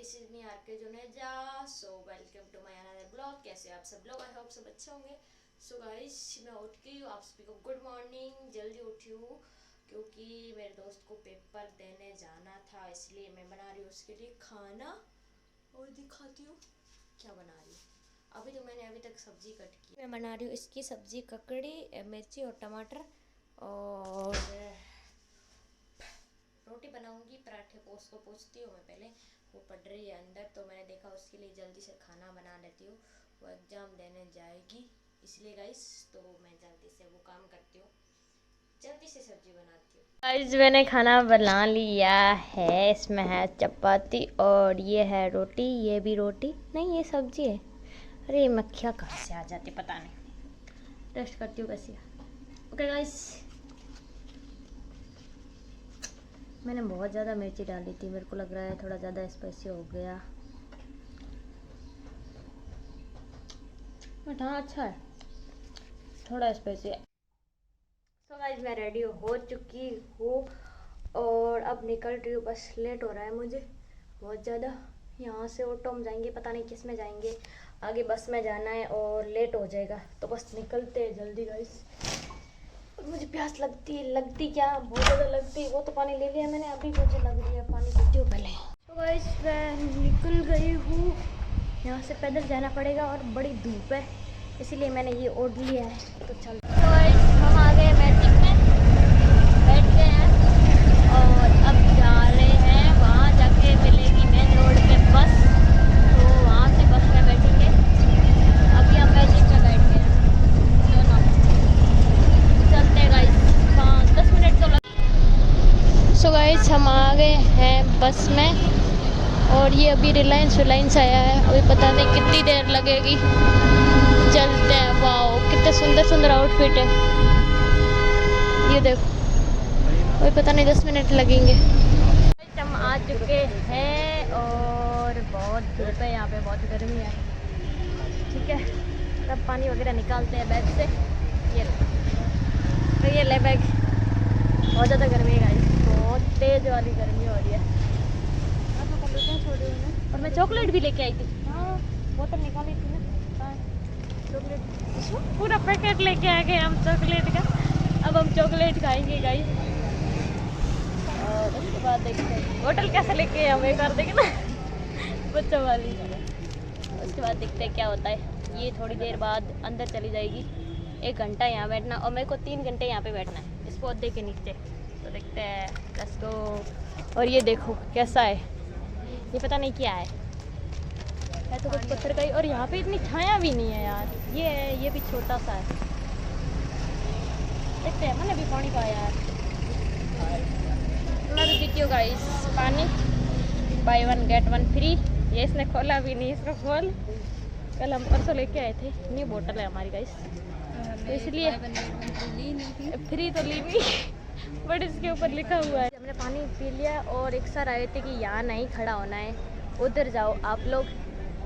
This is me R K Juneja. So welcome to my another blog. कैसे आप सब लोग? आई होप सब अच्छे होंगे। सो गाइस, मैं उठ गई हूँ। आप सभी को गुड मॉर्निंग। जल्दी उठी हूँ क्योंकि मेरे दोस्त को पेपर देने जाना था, इसलिए मैं बना रही हूँ उसके लिए खाना और दिखाती हूँ क्या बना रही हूँ। अभी तक सब्जी कट की। मैं बना रही हूँ इसकी सब्जी, ककड़ी, मिर्ची और टमाटर, और रोटी बनाऊंगी। पराठे उसको पूछती हूँ मैं पहले, वो पढ़ रही है अंदर, तो मैंने देखा उसके लिए जल्दी से खाना बना लेती हूँ। वो एग्ज़ाम देने जाएगी इसलिए गाइस, तो मैं जल्दी से वो काम करती हूँ, जल्दी से सब्जी बनाती हूँ। गाइस, मैंने खाना बना लिया है। इसमें है चपाती और ये है रोटी। ये भी रोटी नहीं, ये सब्जी है। अरे मक्खियाँ कहाँ से आ जाती पता नहीं। टेस्ट करती हूँ कैसी है। ओके गाइस, मैंने बहुत ज़्यादा मिर्ची डाली थी, मेरे को लग रहा है थोड़ा ज़्यादा स्पाइसी हो गया, बट हाँ अच्छा है, थोड़ा स्पाइसी है। सो गाइस, मैं रेडी हो चुकी हूँ और अब निकल रही हूँ। बस लेट हो रहा है मुझे बहुत ज़्यादा। यहाँ से ऑटो में जाएंगे, पता नहीं किस में जाएंगे, आगे बस में जाना है और लेट हो जाएगा, तो बस निकलते हैं जल्दी गाइस। मुझे प्यास लगती क्या बहुत ज़्यादा लगती। वो तो पानी ले लिया मैंने, अभी मुझे लग रही है, पानी पीती हूँ पहले। तो गाइस, मैं निकल गई हूँ। यहाँ से पैदल जाना पड़ेगा और बड़ी धूप है, इसीलिए मैंने ये ओढ़ लिया है। तो चल, तो गाइस हम आ गए मैजिक में, बैठ गए हैं और अब जा रहे हैं। वहाँ जाके मिलेगी मेन रोड पे बस, तो वहाँ से बस में बैठेंगे। अभी हम मैजिक में बैठ गए हैं, चलते हैं गाइस। 10 मिनट तो लग। सो गाइस, हम आ गए हैं बस में और ये अभी रिलायंस आया है। अभी पता नहीं कितनी देर लगेगी, चलते हैं। वाओ, कितने सुंदर सुंदर आउटफिट है, ये देखो। अभी पता नहीं 10 मिनट लगेंगे। हम आ चुके हैं और बहुत धूप है यहाँ पे, बहुत गर्मी है। ठीक है, तब पानी वगैरह निकालते हैं बैग से। ये ले बैग। बहुत ज़्यादा गर्मी है गाइस, बहुत तेज वाली गर्मी हो रही है। और मैं चॉकलेट भी लेके आई थी। हाँ, बोतल निकाली थी ना। चॉकलेट पूरा पैकेट लेके आ गए हम चॉकलेट का। अब हम चॉकलेट खाएंगे गाइस और उसके बाद देखते हैं बोतल कैसे लेके हम एक बार देखें ना बच्चों वाली। उसके बाद देखते हैं क्या होता है। ये थोड़ी देर बाद अंदर चली जाएगी। 1 घंटा यहाँ बैठना और मेरे को 3 घंटे यहाँ पे बैठना है इस पौधे के नीचे। तो देखते हैं, लेट्स गो। और ये देखो कैसा है, ये पता नहीं क्या है तो कुछ पत्थर का ही। और यहाँ पे इतनी छाया भी नहीं है यार। ये भी छोटा सा है, देखते हैं। मैंने भी पानी पाया यार, मैं भी पीती हूँ गाइस पानी। Buy 1 get 1 free. ये इसने खोला भी नहीं, इसको खोल। कल हम परसों लेके आए थे, न्यू बोतल है हमारी गाइस, तो इसलिए फ्री तो ली नहीं बट इसके ऊपर लिखा हुआ है। हमने पानी पी लिया और एक सर आए थे कि यहाँ नहीं खड़ा होना है, उधर जाओ आप लोग।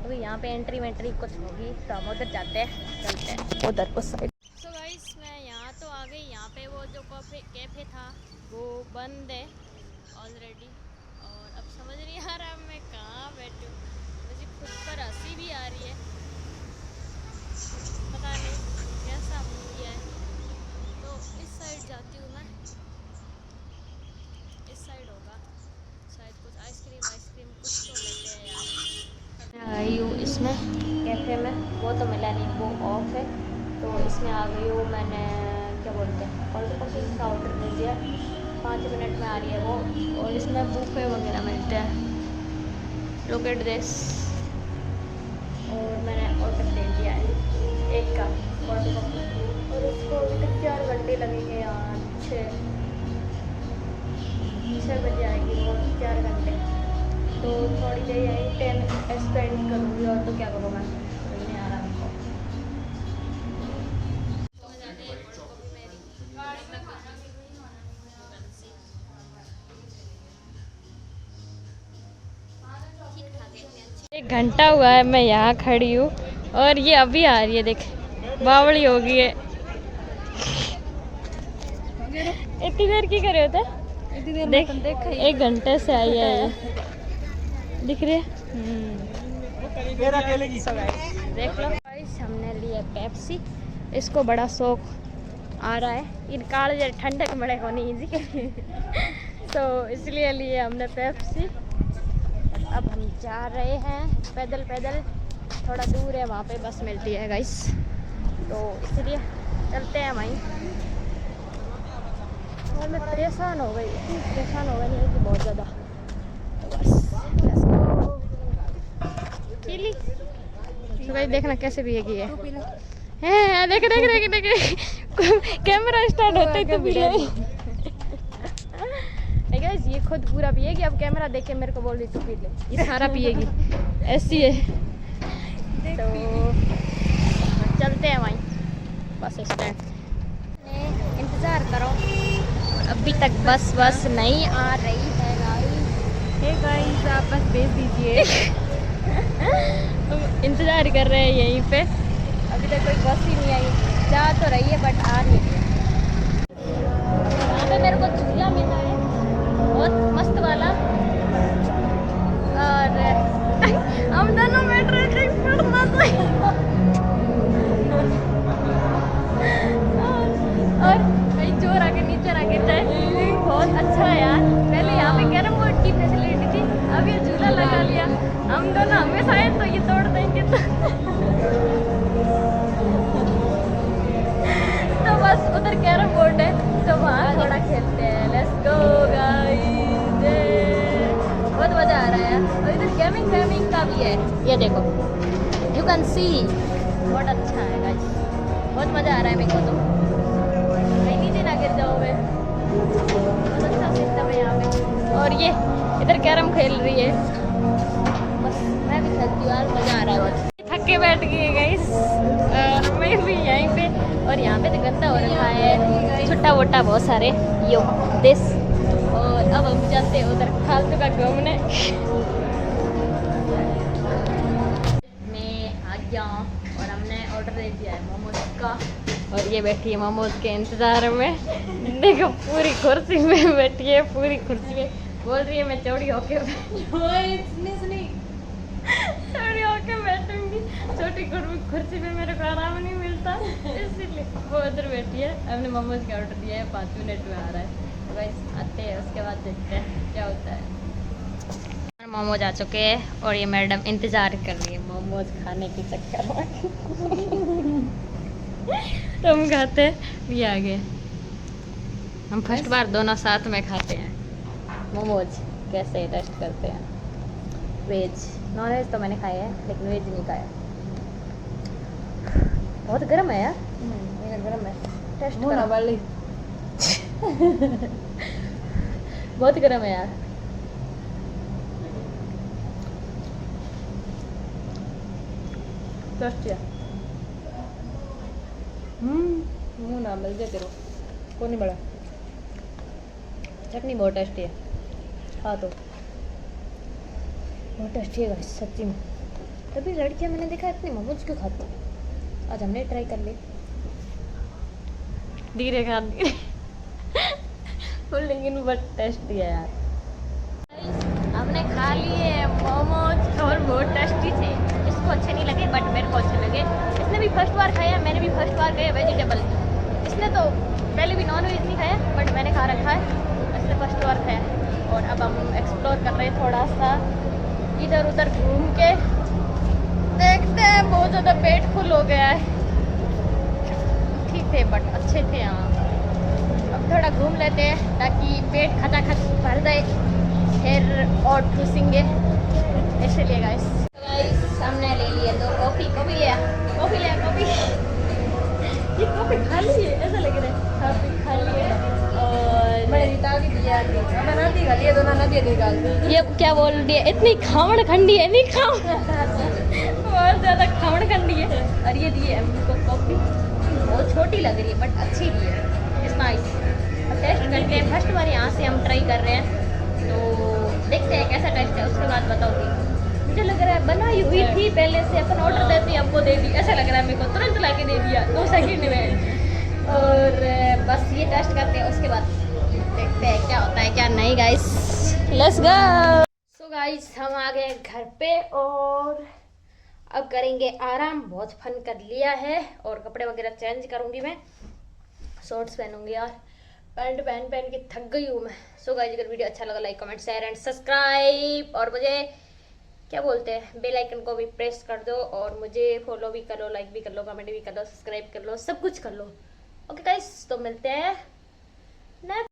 अभी यहाँ पे एंट्री कुछ होगी तो हम उधर जाते हैं, चलते हैं उधर उस साइड। सो गाइस, मैं यहाँ तो आ गई। यहाँ पे वो जो कैफ़े था वो बंद है ऑलरेडी, और अब समझ नहीं आ रहा मैं कहाँ बैठूँ। मुझे खुद पर हंसी भी आ रही है, पता नहीं कैसा मूवी है। तो इस साइड जाती हूँ मैं, इस साइड होगा शायद कुछ आइसक्रीम कुछ तो लेते हैं यार। मैं आई हूँ इसमें कैफ़े में, वो तो मिला नहीं, वो ऑफ है। तो इसमें आ गई हूँ। मैंने क्या बोलते हैं कोल्ड कॉफ़ी का ऑर्डर दे दिया, 5 मिनट में आ रही है वो। और इसमें बुफे वगैरह मिलते हैं, लुक एट दिस। और मैंने ऑर्डर दे दिया है 1 का कोल्ड कॉफ़ी, और उसको अभी तक 4 घंटे लगेंगे यार। 6 बजे आएगी वो, 4 घंटे। तो थोड़ी देर यहीं टाइम स्पेंड करूँगी, और तो क्या करूँ मैं, नहीं आ रहा हमको। एक घंटा हुआ है मैं यहाँ खड़ी हूँ और ये अभी आ रही है, देख बावड़ी हो गई है। इतनी देर की करे होते देख, 1 घंटे से आई है दिख रही है। देख लो गाइस, हमने लिया पेप्सी। इसको बड़ा शौक आ रहा है इन काले ठंडक मड़े को नहीं जी के तो इसलिए लिए हमने पेप्सी। अब हम जा रहे हैं पैदल पैदल, थोड़ा दूर है, वहाँ पे बस मिलती है गाइस, तो इसलिए चलते हैं वहीं। और मैं परेशान हो गई, परेशान हो गई नहीं कि बहुत ज़्यादा, तो बस let's go। चिली तो गाइस देखना कैसे भी है देख देख देख देख कैमरा स्टार्ट होते ही तो पी ले गाइस। ये खुद पूरा पिएगी, अब कैमरा देख के मेरे को बोल रही तू पी ले, ये सारा पिएगी ऐसी है। तो चलते हैं वहीं बस स्टैंड, इंतज़ार करो, अभी तक बस नहीं आ रही है गाइस। आप बस भेज दीजिए इंतज़ार कर रहे हैं यहीं पे, अभी तक कोई बस ही नहीं आई। जा तो रही है बट आ नहीं रही है। यहाँ पे मेरे को झूला मिला है बहुत मस्त वाला, और हम दोनों बैठ रहे थे और भाई जोर आके नीचे ना गिर जाए। बहुत अच्छा है यार, पहले यहाँ पे कैरम बोर्ड की फैसिलिटी थी, अब ये झूला लगा लिया। हम दोनों हमेशा आए तो ये तोड़ देंगे तो बस उधर कैरम बोर्ड है तो वहाँ थोड़ा खेलते हैं। लेट्स गो गाइस, बहुत मज़ा आ रहा है। और इधर गेमिंग का भी है, ये देखो यू कैन सी, बहुत अच्छा है गाइस, बहुत मज़ा आ रहा है मेरे को। तो कहीं नीचे ना गिर जाओ, मैं बहुत अच्छा सिस्टम है यहाँ पे। और ये इधर कैरम खेल रही है, बस मैं भी खेलती हूँ यार, मज़ा आ रहा है बहुत। थक के बैठ गई गाइस, और मैं भी यहीं पे, और यहाँ पे तो गंदा हो रखा है छोटा वोटा बहुत सारे यो दिस। और अब हम जाते हैं उधर फालतू का घूमने। मैं आ गया और हमने ऑर्डर दे दिया है मोमोज का, और ये बैठी है मोमोज के इंतज़ार में। देखो पूरी कुर्सी में बैठी है, पूरी कुर्सी में बोल रही है मैं चौड़ी होके चौड़ी होके बैठूंगी, छोटी कुर्सी में मेरे को आराम नहीं मिलता, इसीलिए वो उधर बैठी है। हमने मोमोज का ऑर्डर दिया है, 5 मिनट में आ रहा है। तो गाइस आते हैं, उसके बाद देखते हैं क्या होता है। मोमोज आ चुके हैं और ये मैडम इंतज़ार कर रही है मोमोज खाने के चक्कर में तो हम खाते हैं, ये आ गए। हम फर्स्ट बार दोनों साथ में खाते हैं मोमोज, कैसे टेस्ट करते हैं। वेज, नॉन वेज तो मैंने खाया है लेकिन वेज नहीं खाया। बहुत गर्म है यार, गर्म है, टेस्ट करो वाली बहुत गर्म है यार। टेस्ट है, मुँह ना मिल जाए तेरे को नहीं बड़ा। चटनी बहुत टेस्टी है, हाँ तो बहुत टेस्टी है गाइस सच्ची में। तभी लड़कियां मैंने देखा इतने मोमोज क्यों खाती, आज हमने ट्राई कर ली। धीरे खा लेकिन बहुत टेस्टी है यार। हमने खा लिए मोमोज और बहुत टेस्टी थे। इसको अच्छे नहीं लगे बट मेरे को अच्छे लगे। इसने भी फर्स्ट बार खाया, मैंने भी फर्स्ट बार खाया वेजिटेबल। इसने तो पहले भी नॉन वेज नहीं खाया बट मैंने खा रखा है, इसने फर्स्ट बार खाया। और अब हम एक्सप्लोर कर रहे हैं थोड़ा सा, इधर उधर घूम के देखते हैं। बहुत ज़्यादा पेट फुल हो गया है, ठीक थे बट अच्छे थे यहाँ। अब थोड़ा घूम लेते हैं ताकि पेट खचाखच भर जाए, फिर और ठूसेंगे इसलिए गाइस। सामने ले लिए दो कॉफ़ी लिया कॉफ़ी ये कॉफ़ी खा ली है, ऐसा लग रहा है कॉफ़ी खा ली है। और मैंने रीता भी दिया, मैंने नदी खा लिया, दोनों नदी निकाल दी। ये क्या बोल रही है, इतनी खावड़ खंडी है, नहीं खाओ बहुत ज़्यादा खावड़ खंडी है। और ये दिए हमको कॉफ़ी, बहुत छोटी लग रही है बट अच्छी भी है, इट्स नाइस। अब टेस्ट करते हैं, फर्स्ट बार यहाँ से हम ट्राई कर रहे हैं तो देखते हैं कैसा टेस्ट है, उसके बाद बताऊँगी। मुझे लग रहा है बनाई हुई थी पहले से, अपन ऑर्डर देते हैं आपको दे दी, ऐसा लग रहा है मेरे को, तुरंत ला के दे दिया 2 सेकंड में। और बस ये टेस्ट करते हैं, उसके बाद देखते हैं क्या होता है क्या नहीं guys, let's go. So guys हम आ गए घर पे और अब करेंगे आराम। बहुत फन कर लिया है और कपड़े वगैरह चेंज करूंगी मैं, शॉर्ट्स पहनूंगी यार, पैंट पहन पहन के थक गई हूँ मैं। सो गाइस अगर वीडियो अच्छा लगा like comment share and subscribe, और मुझे क्या बोलते हैं बेल आइकन को भी प्रेस कर दो, और मुझे फॉलो भी कर लो, लाइक भी कर लो, कमेंट भी कर लो, सब्सक्राइब कर लो, सब कुछ कर लो। ओके गाइस, तो मिलते हैं नेक्स्ट